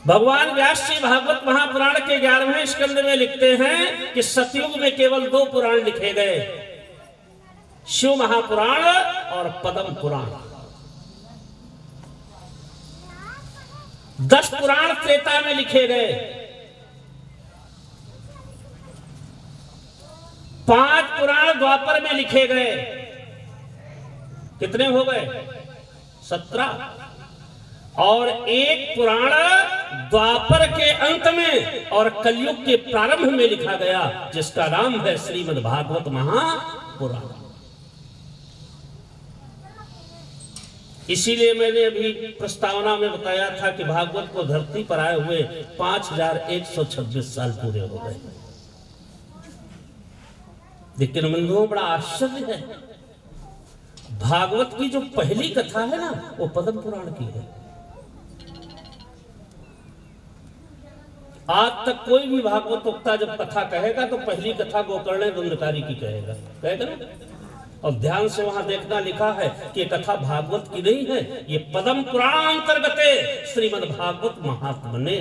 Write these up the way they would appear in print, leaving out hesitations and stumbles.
भगवान व्यास जी भागवत महापुराण के 11वें स्कंद में लिखते हैं कि सतयुग में केवल 2 पुराण लिखे गए, शिव महापुराण और पद्म पुराण। 10 पुराण त्रेता में लिखे गए, 5 पुराण द्वापर में लिखे गए। कितने हो गए? 17। और 1 पुराण द्वापर के अंत में और कलयुग के प्रारंभ में लिखा गया, जिसका नाम है श्रीमद् भागवत महापुराण। इसीलिए मैंने अभी प्रस्तावना में बताया था कि भागवत को धरती पर आए हुए 5126 साल पूरे हो गए। लेकिन बंधुओं, बड़ा आश्चर्य है, भागवत की जो पहली कथा है ना, वो पद्म पुराण की है। आज तक कोई भी भागवत वक्ता जब कथा कहेगा तो पहली कथा गोकर्ण दंडकारी की कहेगा ना। और ध्यान से वहां देखना लिखा है कि ये कथा भागवत की नहीं है, ये पद्म पुराण अंतर्गत श्रीमद् भागवत महात्मने।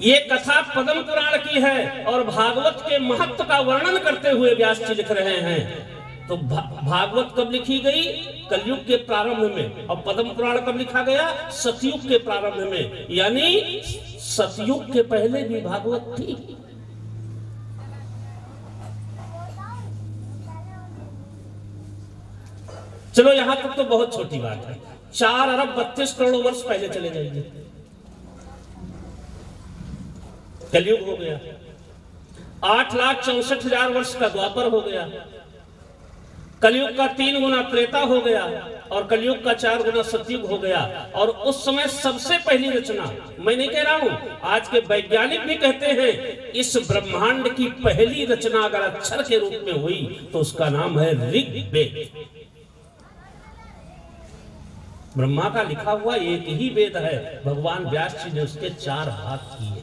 ये कथा पद्म पुराण की है और भागवत के महत्व का वर्णन करते हुए व्यास जी लिख रहे हैं। तो भागवत कब लिखी गई? कलयुग के प्रारंभ में। और पद्म पुराण कब लिखा गया? सतयुग के प्रारंभ में। यानी सतयुग के पहले भी भागवत थी। चलो यहां तक तो बहुत छोटी बात है। 4 अरब 32 करोड़ वर्ष पहले चले जाइए, कलयुग हो गया। 8,64,000 वर्ष का द्वापर हो गया। कलयुग का 3 गुना त्रेता हो गया और कलयुग का 4 गुना सतयुग हो गया। और उस समय सबसे पहली रचना, मैं नहीं कह रहा हूं, आज के वैज्ञानिक भी कहते हैं, इस ब्रह्मांड की पहली रचना अगर अक्षर के रूप में हुई तो उसका नाम है ऋग्वेद। ब्रह्मा का लिखा हुआ एक ही वेद है, भगवान व्यास जी ने उसके 4 भाग किए।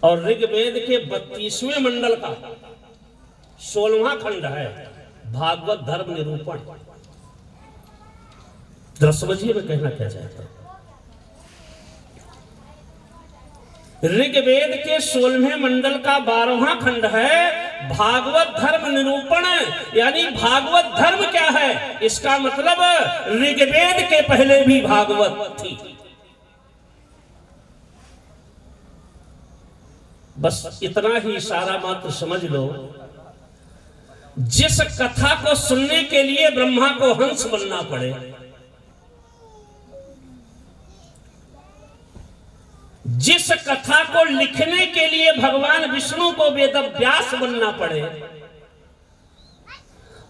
और ऋग्वेद के 32वें मंडल का 16वां खंड है भागवत धर्म निरूपण। जरा समझिए मैं कहना क्या चाहता हूं। ऋग्वेद के 16वें मंडल का 12वां खंड है भागवत धर्म निरूपण। यानी भागवत धर्म क्या है? इसका मतलब ऋग्वेद के पहले भी भागवत थी। बस इतना ही इशारा मात्र समझ लो। जिस कथा को सुनने के लिए ब्रह्मा को हंस बनना पड़े, जिस कथा को लिखने के लिए भगवान विष्णु को वेदव्यास बनना पड़े,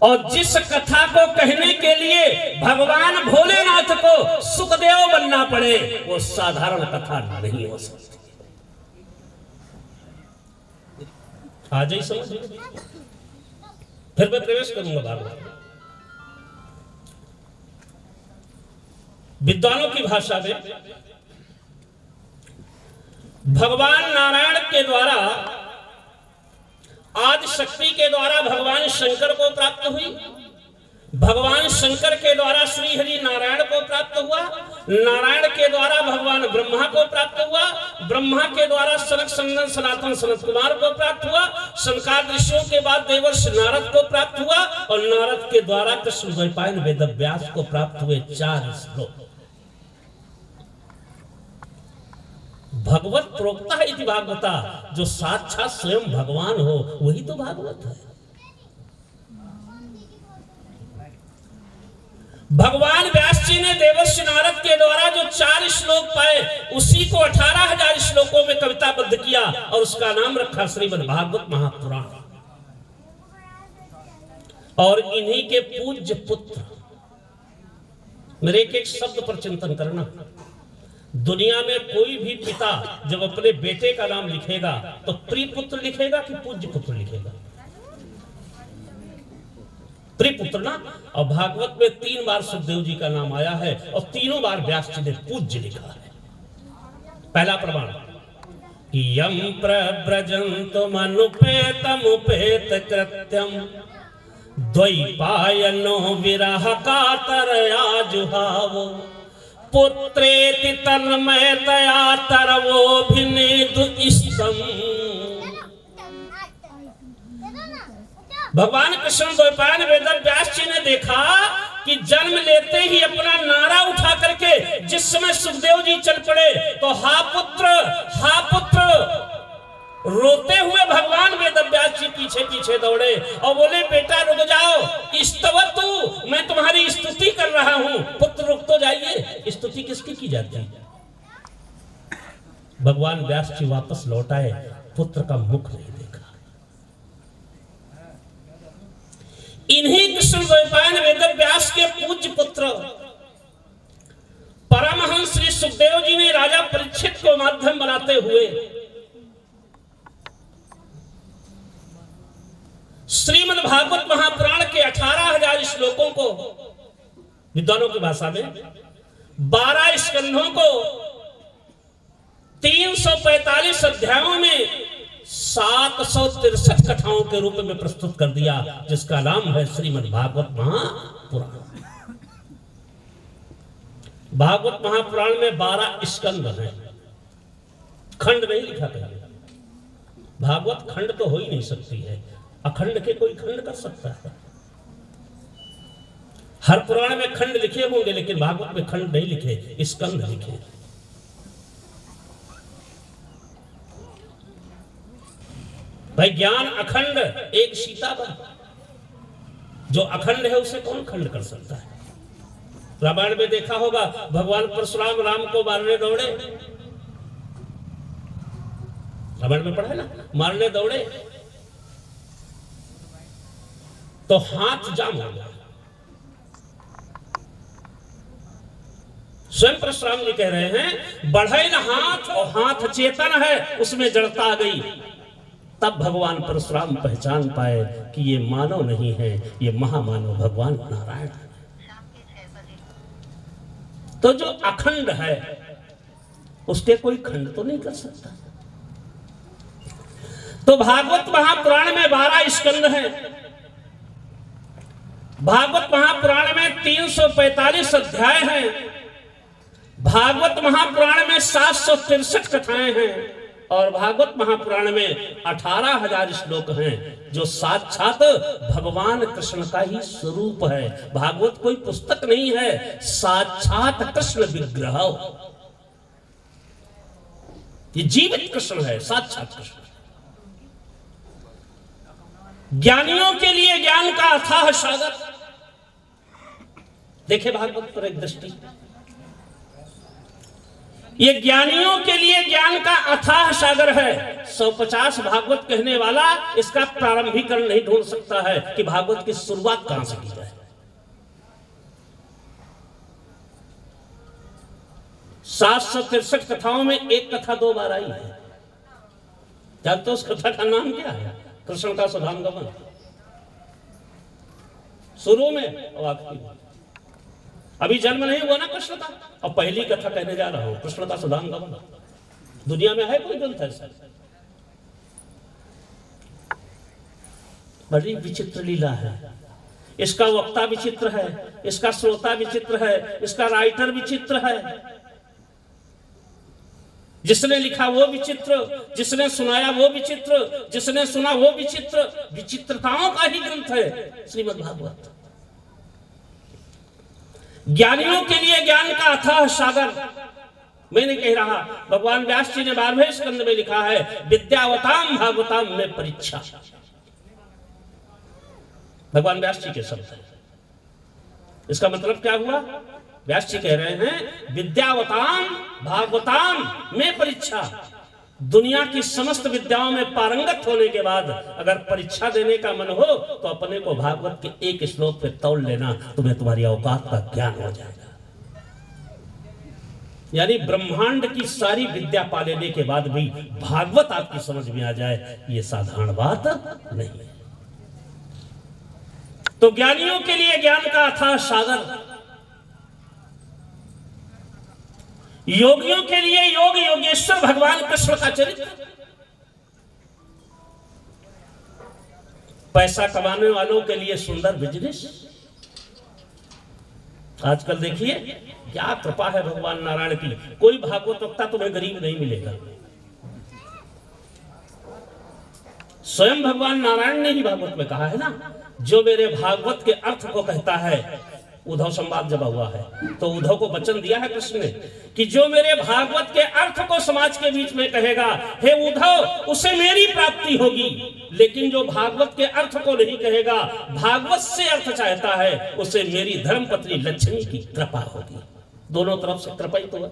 और जिस कथा को कहने के लिए भगवान भोलेनाथ को सुखदेव बनना पड़े, वो साधारण कथा नहीं हो सकती। आज ही समझ, फिर मैं प्रवेश करूंगा भागवत। विद्वानों की भाषा में भगवान नारायण के द्वारा, आदि शक्ति के द्वारा भगवान शंकर को प्राप्त हुई, भगवान शंकर के द्वारा श्री हरि नारायण को प्राप्त हुआ, नारायण के द्वारा भगवान ब्रह्मा को प्राप्त हुआ, ब्रह्मा के द्वारा सनक सनंदन सनातन सनत कुमार को प्राप्त हुआ, सनकादिक ऋषियों के बाद देवर्षि नारद को प्राप्त हुआ, और नारद के द्वारा कृष्ण द्वैपायन वेदव्यास को प्राप्त हुए 4 श्लोक। भगवत प्रोक्ता है इति भागवता, जो साक्षात स्वयं भगवान हो वही तो भागवत है। भगवान व्यास जी ने देवर्षि नारद के द्वारा जो 4 श्लोक पाए, उसी को 18,000 श्लोकों में कविताबद्ध किया और उसका नाम रखा श्रीमद् भागवत महापुराण। और इन्हीं के पूज्य पुत्र, मेरे एक शब्द पर चिंतन करना। दुनिया में कोई भी पिता जब अपने बेटे का नाम लिखेगा तो प्रिय पुत्र लिखेगा कि पूज्य पुत्र लिखेगा? प्रिय पुत्र ना। और भागवत में 3 बार सुखदेव जी का नाम आया है और तीनों बार व्यास जी ने पूज्य लिखा है। पहला प्रमाण, यम प्रव्रजन्तु मनुपेतमुपेत कृत्यम द्वैपायनो विरह कातर आजुहावो पुत्रेति तन्मयतया तरवोभिनेदु इष्टम। भगवान कृष्ण द्वैपायन वेदव्यास जी ने देखा कि जन्म लेते ही अपना नारा उठा करके जिस समय सुखदेव जी चल पड़े तो हा पुत्र रोते हुए भगवान वेदव्यास जी पीछे पीछे दौड़े और बोले बेटा रुक जाओ, स्तवतु मैं तुम्हारी स्तुति कर रहा हूं। पुत्र रुक तो जाइए, स्तुति किसकी की जाती है? भगवान व्यास जी वापस लौट आए, पुत्र का मुख नहीं देखा। इन्हीं कृष्ण द्वैपायन वेदव्यास के पूज्य पुत्र परमहंस श्री सुखदेव जी ने राजा परीक्षित को माध्यम बनाते हुए श्रीमद् भागवत महापुराण के 18,000 श्लोकों को विद्वानों की भाषा में 12 स्कंधों को 345 अध्यायों में 763 कथाओं के रूप में प्रस्तुत कर दिया, जिसका नाम है श्रीमद् भागवत महापुराण। भागवत महापुराण में 12 स्कंद हैं, खंड नहीं लिखा पहले। भागवत खंड तो हो ही नहीं सकती है, अखंड के कोई खंड कर सकता है? हर पुराण में खंड लिखे होंगे, लेकिन भागवत में खंड नहीं लिखे, स्कंद लिखे। भाई ज्ञान अखंड एक सीतावन, जो अखंड है उसे कौन खंड कर सकता है? रामायण में देखा होगा, भगवान परशुराम राम को मारने दौड़े, रामायण में पढ़ा है ना, मारने दौड़े तो हाथ जाम हो गया। स्वयं परशुराम जी कह रहे हैं बढ़े न हाथ, और हाथ चेतन है उसमें जड़ता आ गई। तब भगवान परशुराम पहचान पाए कि ये मानव नहीं है, ये महामानव भगवान नारायण है। तो जो अखंड है उसके कोई खंड तो नहीं कर सकता। तो भागवत महापुराण में 12 स्कंद हैं। भागवत महापुराण में 345 अध्याय हैं। भागवत महापुराण में 763 कथाएं हैं और भागवत महापुराण में 18,000 श्लोक हैं, जो साक्षात भगवान कृष्ण का ही स्वरूप है। भागवत कोई पुस्तक नहीं है, साक्षात कृष्ण विग्रह। ये जीवित कृष्ण है, साक्षात कृष्ण। ज्ञानियों के लिए ज्ञान का अथाह सागर। देखे भागवत पर एक दृष्टि, ये ज्ञानियों के लिए ज्ञान का अथाह सागर है। 150 भागवत कहने वाला इसका प्रारंभिकरण नहीं ढूंढ सकता है कि भागवत की शुरुआत कहां से की जाए। 763 कथाओं में एक कथा 2 बार आई है। जानते हो उस कथा का नाम क्या है? कृष्ण का सुधामगमन, शुरू में और आखिरी में। अभी जन्म नहीं हुआ ना कृष्ण का, और पहली कथा कहने जा रहा हूं, कृष्ण का सुधामगमन। दुनिया में है कोई ग्रंथ ऐसा? बड़ी विचित्र लीला है। इसका वक्ता विचित्र है, इसका श्रोता विचित्र है, इसका राइटर विचित्र है, जिसने लिखा वो विचित्र, जिसने सुनाया वो विचित्र, जिसने सुना वो विचित्र। विचित्रताओं का ही ग्रंथ है श्रीमद् भागवत। ज्ञानियों के लिए ज्ञान का अथाह सागर। मैं नहीं कह रहा, भगवान व्यास जी ने 12वें स्कंद में लिखा है, विद्यावताम भागवताम में परीक्षा। भगवान व्यास जी के शब्द है। इसका मतलब क्या हुआ? व्यास जी कह रहे हैं विद्यावताम भागवताम में परीक्षा। दुनिया की समस्त विद्याओं में पारंगत होने के बाद अगर परीक्षा देने का मन हो तो अपने को भागवत के एक श्लोक पे तौल लेना, तुम्हें तुम्हारी औकात का ज्ञान हो जाएगा। यानी ब्रह्मांड की सारी विद्या पा लेने के बाद भी भागवत आपकी समझ में आ जाए, ये साधारण बात नहीं है। तो ज्ञानियों के लिए ज्ञान का अथाह सागर, योगियों के लिए योग योगेश्वर भगवान कृष्ण का चरित्र। पैसा कमाने वालों के लिए सुंदर बिजनेस। आजकल देखिए क्या कृपा है भगवान नारायण की, कोई भागवत वक्ता तुम्हें गरीब नहीं मिलेगा। स्वयं भगवान नारायण ने ही भागवत में कहा है ना, जो मेरे भागवत के अर्थ को कहता है, उद्धव संवाद जब हुआ है तो उद्धव को वचन दिया है कृष्ण ने कि जो मेरे भागवत के अर्थ को समाज के बीच में कहेगा, हे उद्धव, उसे मेरी प्राप्ति होगी। लेकिन जो भागवत के अर्थ को नहीं कहेगा, भागवत से अर्थ चाहता है, उसे मेरी धर्मपत्नी लक्ष्मी की कृपा होगी। दोनों तरफ से कृपा ही तो है।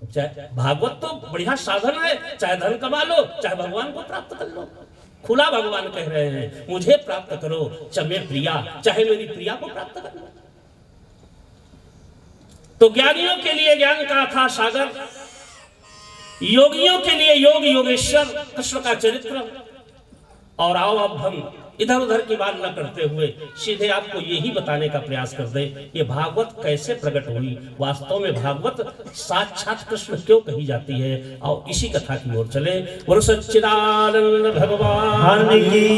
चाहे भागवत तो बढ़िया साधन है, चाहे धन कमा लो, चाहे भगवान को प्राप्त कर लो। खुला भगवान कह रहे हैं, मुझे प्राप्त करो चमे प्रिया, चाहे मेरी प्रिया को प्राप्त कर लो। तो ज्ञानियों के लिए ज्ञान का था सागर, योगियों के लिए योग योगेश्वर कृष्ण का चरित्र। और आओ अब हम इधर उधर की बात न करते हुए सीधे आपको यही बताने का प्रयास कर दे, ये भागवत कैसे प्रकट हुई, वास्तव में भागवत साक्षात कृष्ण क्यों कही जाती है। और इसी कथा की ओर चले। बोलो सच्चिदानंद भगवान की।